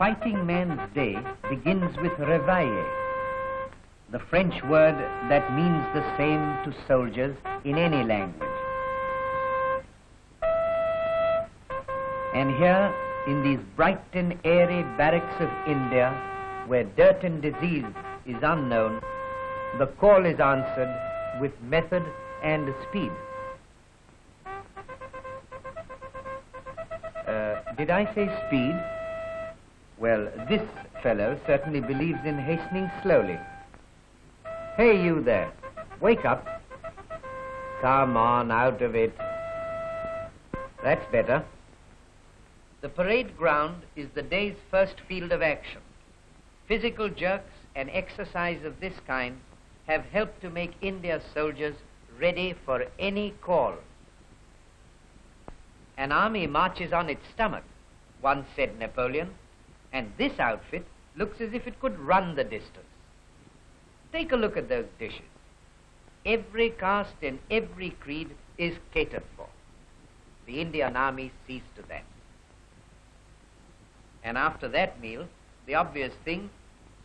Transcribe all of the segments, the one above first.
fighting man's day begins with Reveille, the French word that means the same to soldiers in any language. And here, in these bright and airy barracks of India, where dirt and disease is unknown, the call is answered with method and speed. Did I say speed? Well, this fellow certainly believes in hastening slowly. Hey, you there, wake up. Come on, out of it. That's better. The parade ground is the day's first field of action. Physical jerks and exercise of this kind have helped to make India's soldiers ready for any call. An army marches on its stomach, once said Napoleon, and this outfit looks as if it could run the distance. Take a look at those dishes. Every caste and every creed is catered for. The Indian Army sees to that. And after that meal, the obvious thing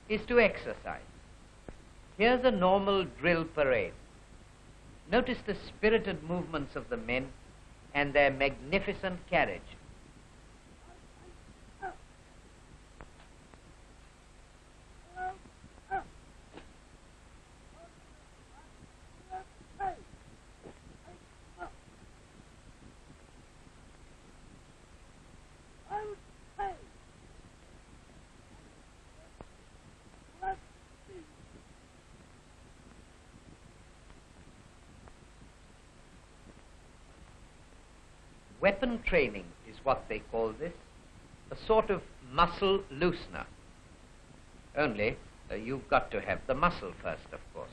is to exercise. Here's a normal drill parade. Notice the spirited movements of the men and their magnificent carriage. Weapon training is what they call this, a sort of muscle loosener. Only, you've got to have the muscle first, of course.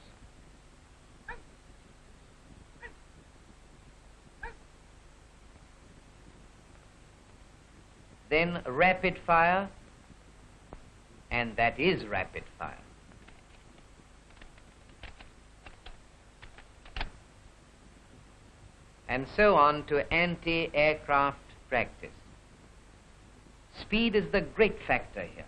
Then rapid fire, and that is rapid fire. And so on to anti-aircraft practice. Speed is the great factor here.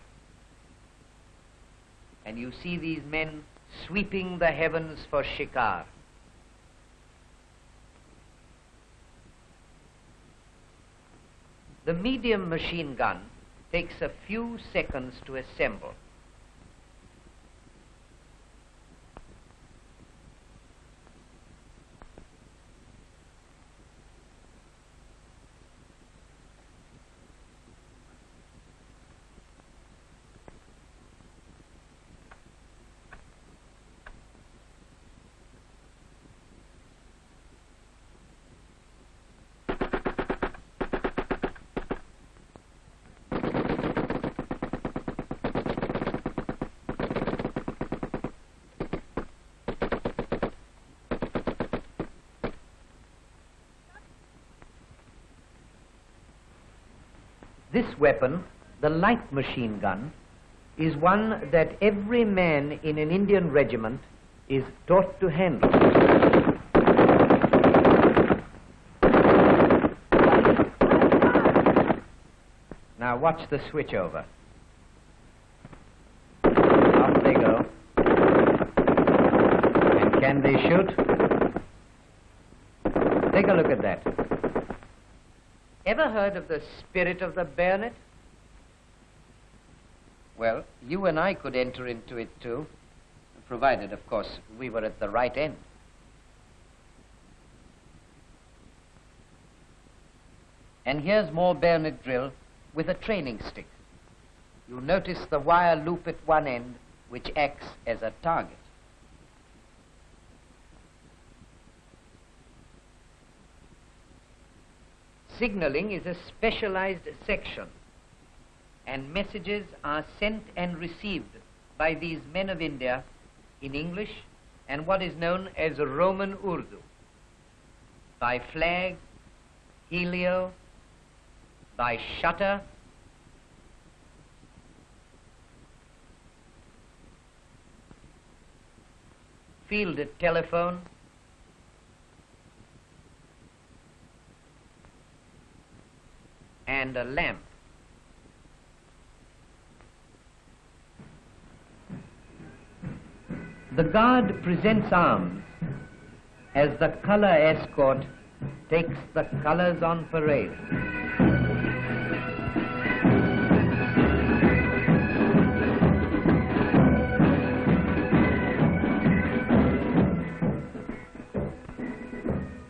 And you see these men sweeping the heavens for shikar. The medium machine gun takes a few seconds to assemble. This weapon, the light machine gun, is one that every man in an Indian regiment is taught to handle. Now watch the switch over. Off they go. And can they shoot? Take a look at that. Ever heard of the spirit of the bayonet? Well, you and I could enter into it too, provided, of course, we were at the right end. And here's more bayonet drill with a training stick. You'll notice the wire loop at one end, which acts as a target. Signaling is a specialized section, and messages are sent and received by these men of India in English and what is known as Roman Urdu, by flag, helio, by shutter, field telephone, and a lamp. The Guard presents arms as the color escort takes the colors on parade.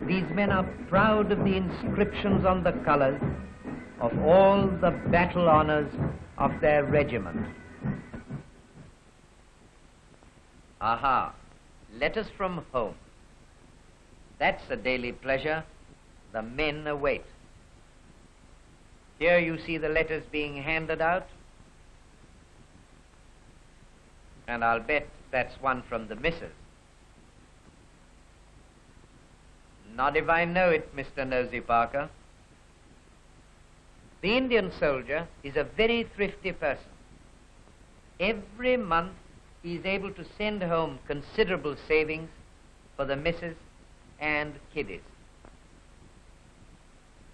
These men are proud of the inscriptions on the colors of all the battle honors of their regiment. Aha, letters from home. That's a daily pleasure the men await. Here you see the letters being handed out. And I'll bet that's one from the missus. Not if I know it, Mr. Nosy Parker. The Indian soldier is a very thrifty person. Every month he is able to send home considerable savings for the missus and kiddies.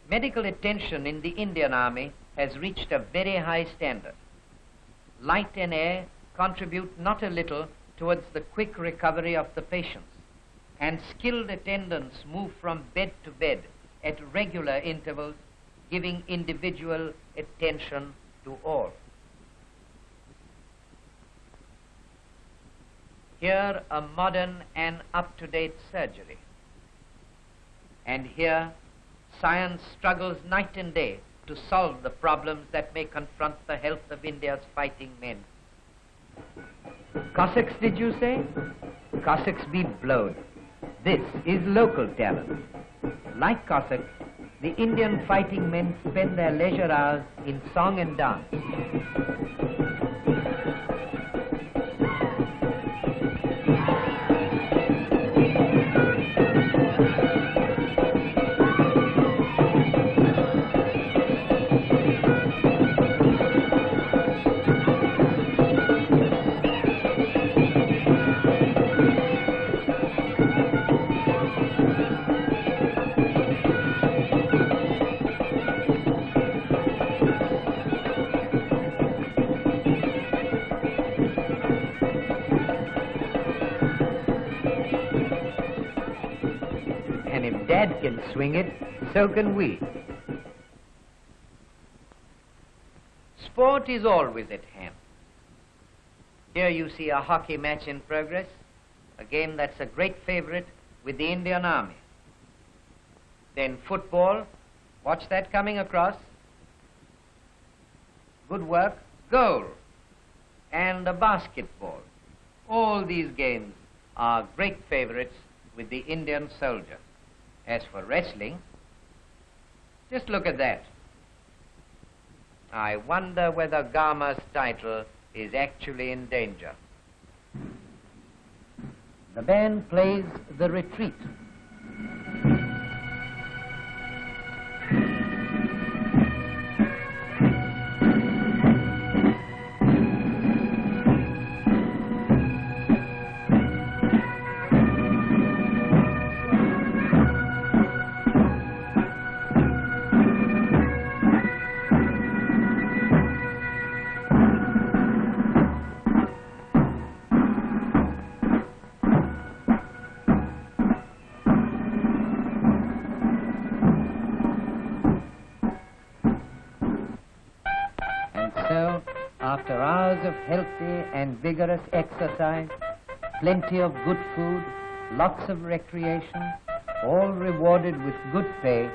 Medical attention in the Indian Army has reached a very high standard. Light and air contribute not a little towards the quick recovery of the patients, and skilled attendants move from bed to bed at regular intervals, giving individual attention to all. Here, a modern and up-to-date surgery. And here, science struggles night and day to solve the problems that may confront the health of India's fighting men. Cossacks, did you say? Cossacks be blowed. This is local talent. Like Cossacks, the Indian fighting men spend their leisure hours in song and dance. Dad can swing it, so can we. Sport is always at hand. Here you see a hockey match in progress, a game that's a great favorite with the Indian Army. Then football, watch that coming across. Good work, goal. And a basketball. All these games are great favorites with the Indian soldier. As for wrestling, just look at that. I wonder whether Gama's title is actually in danger. The band plays The Retreat. After hours of healthy and vigorous exercise, plenty of good food, lots of recreation, all rewarded with good pay,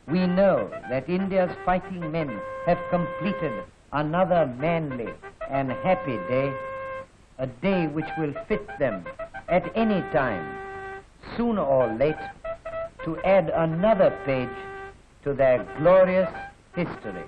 we know that India's fighting men have completed another manly and happy day, a day which will fit them at any time, sooner or late, to add another page to their glorious history.